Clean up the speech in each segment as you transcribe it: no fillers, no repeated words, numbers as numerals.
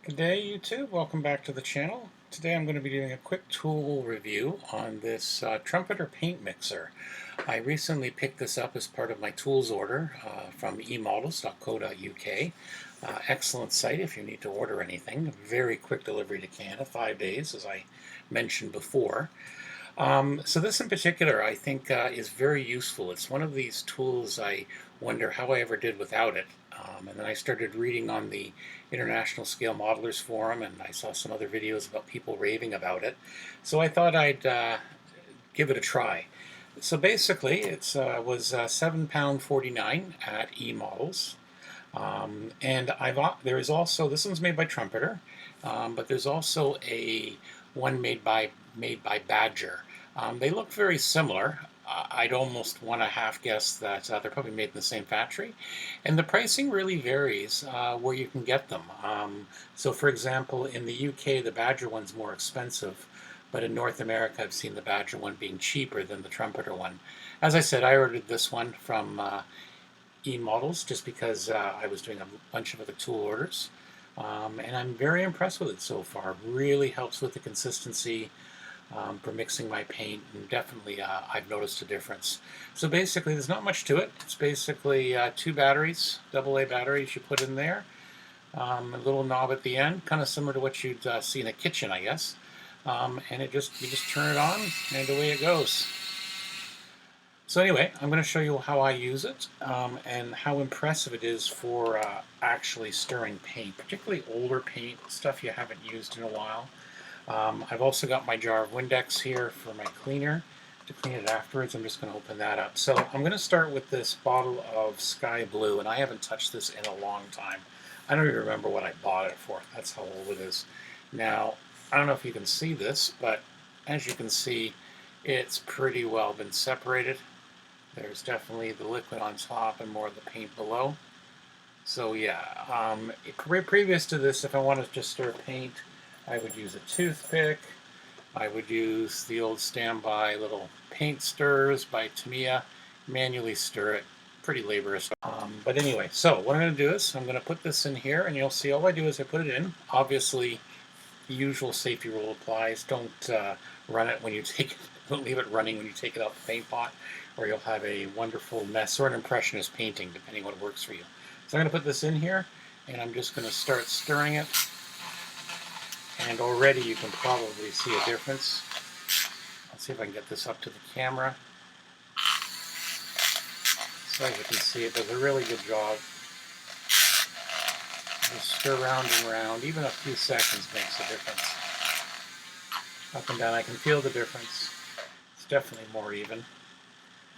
Good day, YouTube. Welcome back to the channel. Today I'm going to be doing a quick tool review on this Trumpeter paint mixer. I recently picked this up as part of my tools order from emodels.co.uk. Excellent site if you need to order anything. Very quick delivery to Canada, 5 days, as I mentioned before. So this in particular I think is very useful. It's one of these tools I wonder how I ever did without it. And then I started reading on the International Scale Modelers Forum, and I saw some other videos about people raving about it. So I thought I'd give it a try. So basically it was £7.49 at eModels. And there is also, this one's made by Trumpeter, but there's also a one made by Badger. They look very similar. I'd almost want to half guess that they're probably made in the same factory. And the pricing really varies where you can get them. So for example, in the UK, the Badger one's more expensive, but in North America, I've seen the Badger one being cheaper than the Trumpeter one. As I said, I ordered this one from eModels just because I was doing a bunch of other tool orders. And I'm very impressed with it so far. Really helps with the consistency for mixing my paint, and definitely I've noticed a difference. So basically there's not much to it. It's basically two batteries, AA batteries you put in there, a little knob at the end, kind of similar to what you'd see in a kitchen, I guess. And you just turn it on and away it goes. So anyway, I'm going to show you how I use it and how impressive it is for actually stirring paint, particularly older paint, stuff you haven't used in a while. I've also got my jar of Windex here for my cleaner to clean it afterwards. I'm just going to open that up. So I'm going to start with this bottle of Sky Blue, and I haven't touched this in a long time. I don't even remember what I bought it for. That's how old it is. Now, I don't know if you can see this, but as you can see, it's pretty well been separated. There's definitely the liquid on top and more of the paint below. So yeah, previous to this, if I wanted to just stir paint, I would use a toothpick. I would use the old standby little paint stirrers by Tamiya, manually stir it. Pretty laborious. But anyway, so what I'm going to do is I'm going to put this in here, and you'll see all I do is I put it in. Obviously, the usual safety rule applies. Don't run it when you take it. Don't leave it running when you take it out the paint pot, or you'll have a wonderful mess or an impressionist painting, depending on what works for you. So I'm going to put this in here, and I'm just going to start stirring it. And already you can probably see a difference. Let's see if I can get this up to the camera. So as you can see, it does a really good job. Just stir round and round. Even a few seconds makes a difference. Up and down, I can feel the difference. It's definitely more even.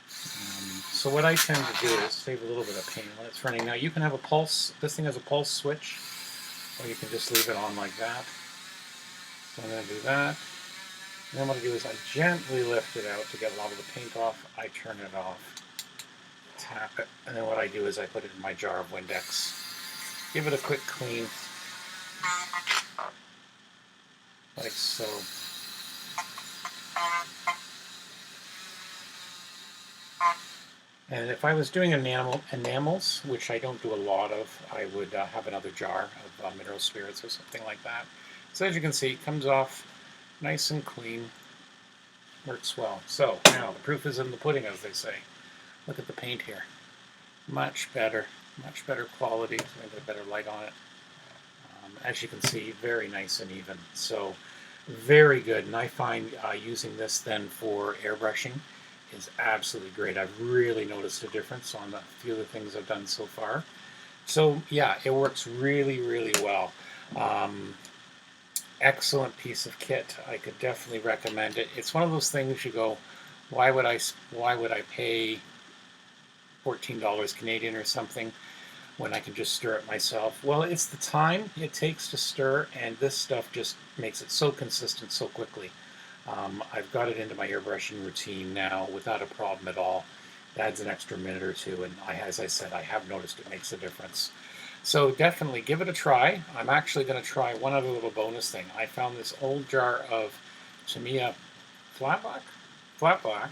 So what I tend to do is save a little bit of paint when it's running. Now you can have a pulse. This thing has a pulse switch, or you can just leave it on like that. So I'm going to do that. And then what I do is I gently lift it out to get a lot of the paint off. I turn it off, tap it, and then what I do is I put it in my jar of Windex. Give it a quick clean, like so. And if I was doing enamels, which I don't do a lot of, I would have another jar of mineral spirits or something like that. So as you can see, it comes off nice and clean. Works well. So now the proof is in the pudding, as they say. Look at the paint here. Much better quality. So I get a better light on it. As you can see, very nice and even. So very good. And I find using this then for airbrushing is absolutely great. I've really noticed a difference on the few of the things I've done so far. So yeah, it works really, really well. Excellent piece of kit. I could definitely recommend it. It's one of those things you go, why would I pay $14 Canadian or something when I can just stir it myself? Well, it's the time it takes to stir, and this stuff just makes it so consistent so quickly. I've got it into my airbrushing routine now without a problem at all. It adds an extra minute or two, and as I said, I have noticed it makes a difference. So definitely give it a try. I'm actually going to try one other little bonus thing. I found this old jar of Tamiya flat black,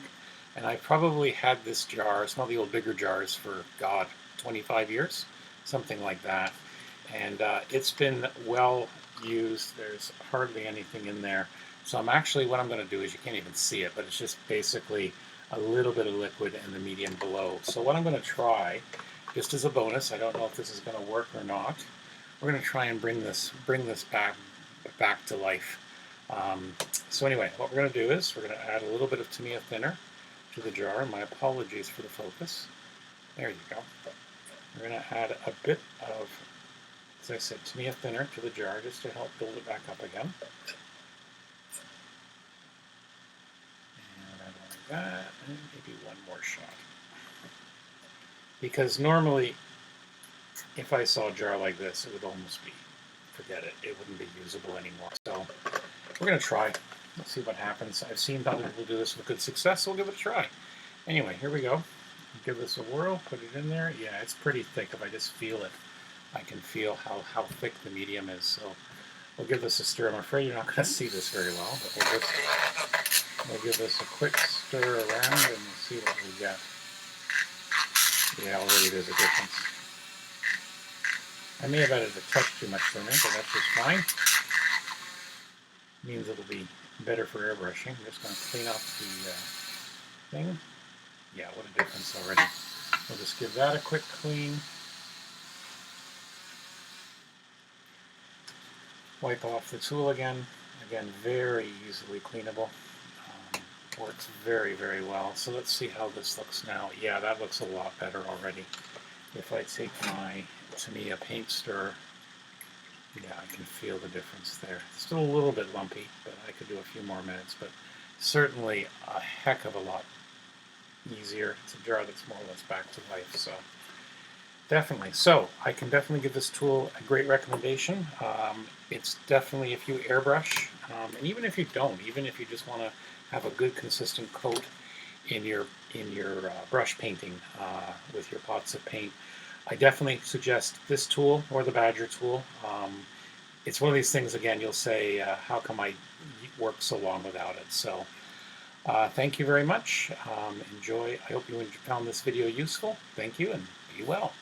and I probably had this jar, some of the old bigger jars, for, God, 25 years, something like that. and it's been well used. There's hardly anything in there. So what I'm going to do is, you can't even see it, but it's just basically a little bit of liquid in the medium below. So what I'm going to try, just as a bonus, I don't know if this is going to work or not, we're going to try and bring this back to life. So anyway, what we're going to do is we're going to add a little bit of Tamiya thinner to the jar. My apologies for the focus. There you go. We're going to add a bit of, as I said, Tamiya thinner to the jar just to help build it back up again. And I like that, and maybe one more shot. Because normally, if I saw a jar like this, it would almost be, forget it, it wouldn't be usable anymore. So we're going to try. Let's see what happens. I've seen other people do this with good success, so we'll give it a try. Anyway, here we go. Give this a whirl, put it in there. Yeah, it's pretty thick. If I just feel it, I can feel how thick the medium is. So we'll give this a stir. I'm afraid you're not going to see this very well, but we'll give this a quick stir around and we'll see what we get. Yeah, already there's a difference. I may have added a touch too much thinner, but that's just fine. Means it'll be better for airbrushing. I'm just going to clean up the thing. Yeah, what a difference already. We'll just give that a quick clean. Wipe off the tool again. Again, very easily cleanable. Works very, very well. So let's see how this looks now. Yeah, that looks a lot better already. If I take my Tamiya paint stirrer, yeah, I can feel the difference there. Still a little bit lumpy, but I could do a few more minutes, but certainly a heck of a lot easier. It's a jar that's more or less back to life, so definitely. So I can definitely give this tool a great recommendation. It's definitely, if you airbrush, and even if you don't, even if you just want to have a good consistent coat in your brush painting with your pots of paint, I definitely suggest this tool or the Badger tool. It's one of these things, again, you'll say, how come I work so long without it? So thank you very much. Enjoy. I hope you found this video useful. Thank you, and be well.